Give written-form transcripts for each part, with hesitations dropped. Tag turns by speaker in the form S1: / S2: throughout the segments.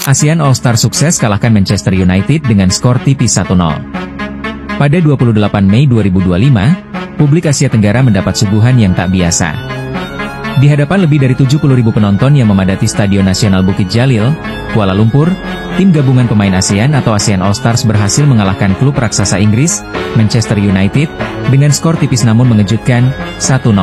S1: ASEAN All-Star sukses kalahkan Manchester United dengan skor tipis 1-0. Pada 28 Mei 2025, publik Asia Tenggara mendapat suguhan yang tak biasa. Di hadapan lebih dari 70.000 penonton yang memadati Stadion Nasional Bukit Jalil, Kuala Lumpur, tim gabungan pemain ASEAN atau ASEAN All-Stars berhasil mengalahkan klub raksasa Inggris, Manchester United, dengan skor tipis namun mengejutkan, 1-0.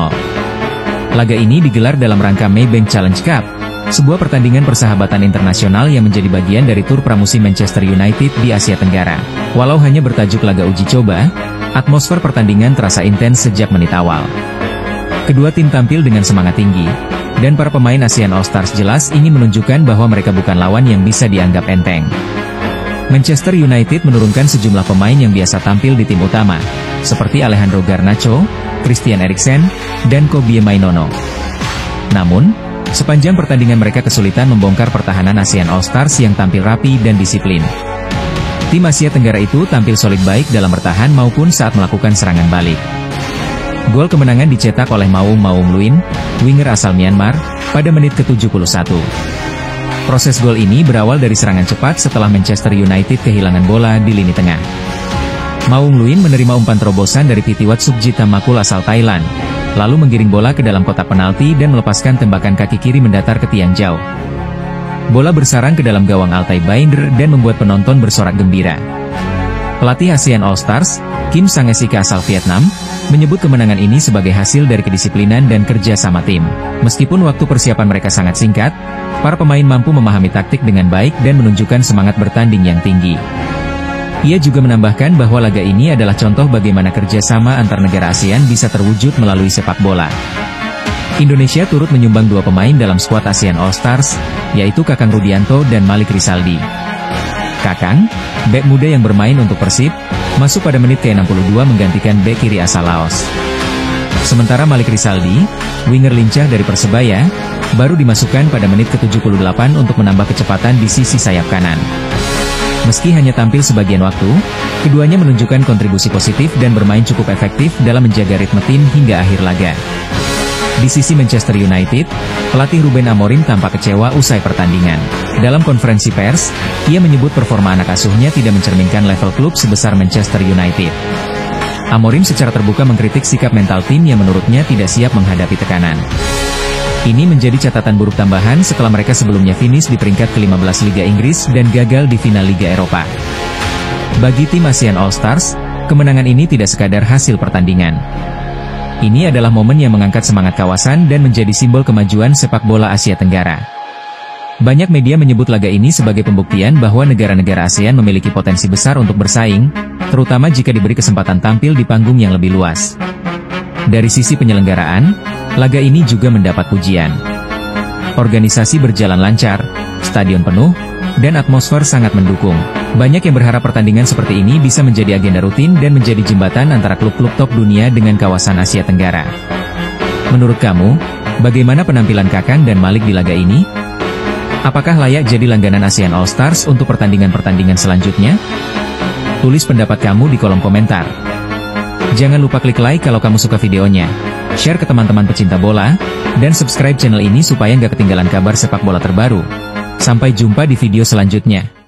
S1: Laga ini digelar dalam rangka Maybank Challenge Cup, sebuah pertandingan persahabatan internasional yang menjadi bagian dari tur pramusim Manchester United di Asia Tenggara. Walau hanya bertajuk laga uji coba, atmosfer pertandingan terasa intens sejak menit awal. Kedua tim tampil dengan semangat tinggi, dan para pemain ASEAN All-Stars jelas ingin menunjukkan bahwa mereka bukan lawan yang bisa dianggap enteng. Manchester United menurunkan sejumlah pemain yang biasa tampil di tim utama, seperti Alejandro Garnacho, Christian Eriksen, dan Kobie Mainono. Namun, sepanjang pertandingan mereka kesulitan membongkar pertahanan ASEAN All-Stars yang tampil rapi dan disiplin. Tim Asia Tenggara itu tampil solid baik dalam bertahan maupun saat melakukan serangan balik. Gol kemenangan dicetak oleh Maung Luin, winger asal Myanmar, pada menit ke-71. Proses gol ini berawal dari serangan cepat setelah Manchester United kehilangan bola di lini tengah. Maung Luin menerima umpan terobosan dari Pitiwat Sukhjitamakul asal Thailand, lalu menggiring bola ke dalam kotak penalti dan melepaskan tembakan kaki kiri mendatar ke tiang jauh. Bola bersarang ke dalam gawang Altai Binder dan membuat penonton bersorak gembira. Pelatih ASEAN All-Stars, Kim Sang-esika asal Vietnam, menyebut kemenangan ini sebagai hasil dari kedisiplinan dan kerja sama tim. Meskipun waktu persiapan mereka sangat singkat, para pemain mampu memahami taktik dengan baik dan menunjukkan semangat bertanding yang tinggi. Ia juga menambahkan bahwa laga ini adalah contoh bagaimana kerjasama antar negara ASEAN bisa terwujud melalui sepak bola. Indonesia turut menyumbang 2 pemain dalam skuad ASEAN All-Stars, yaitu Kakang Rudianto dan Malik Rizaldi. Kakang, bek muda yang bermain untuk Persib, masuk pada menit ke-62 menggantikan bek kiri asal Laos. Sementara Malik Rizaldi, winger lincah dari Persebaya, baru dimasukkan pada menit ke-78 untuk menambah kecepatan di sisi sayap kanan. Meski hanya tampil sebagian waktu, keduanya menunjukkan kontribusi positif dan bermain cukup efektif dalam menjaga ritme tim hingga akhir laga. Di sisi Manchester United, pelatih Ruben Amorim tampak kecewa usai pertandingan. Dalam konferensi pers, ia menyebut performa anak asuhnya tidak mencerminkan level klub sebesar Manchester United. Amorim secara terbuka mengkritik sikap mental tim yang menurutnya tidak siap menghadapi tekanan. Ini menjadi catatan buruk tambahan setelah mereka sebelumnya finish di peringkat ke-15 Liga Inggris dan gagal di final Liga Eropa. Bagi tim ASEAN All-Stars, kemenangan ini tidak sekadar hasil pertandingan. Ini adalah momen yang mengangkat semangat kawasan dan menjadi simbol kemajuan sepak bola Asia Tenggara. Banyak media menyebut laga ini sebagai pembuktian bahwa negara-negara ASEAN memiliki potensi besar untuk bersaing, terutama jika diberi kesempatan tampil di panggung yang lebih luas. Dari sisi penyelenggaraan, laga ini juga mendapat pujian. Organisasi berjalan lancar, stadion penuh, dan atmosfer sangat mendukung. Banyak yang berharap pertandingan seperti ini bisa menjadi agenda rutin dan menjadi jembatan antara klub-klub top dunia dengan kawasan Asia Tenggara. Menurut kamu, bagaimana penampilan Kakang dan Malik di laga ini? Apakah layak jadi langganan ASEAN All-Stars untuk pertandingan-pertandingan selanjutnya? Tulis pendapat kamu di kolom komentar. Jangan lupa klik like kalau kamu suka videonya, share ke teman-teman pecinta bola, dan subscribe channel ini supaya nggak ketinggalan kabar sepak bola terbaru. Sampai jumpa di video selanjutnya.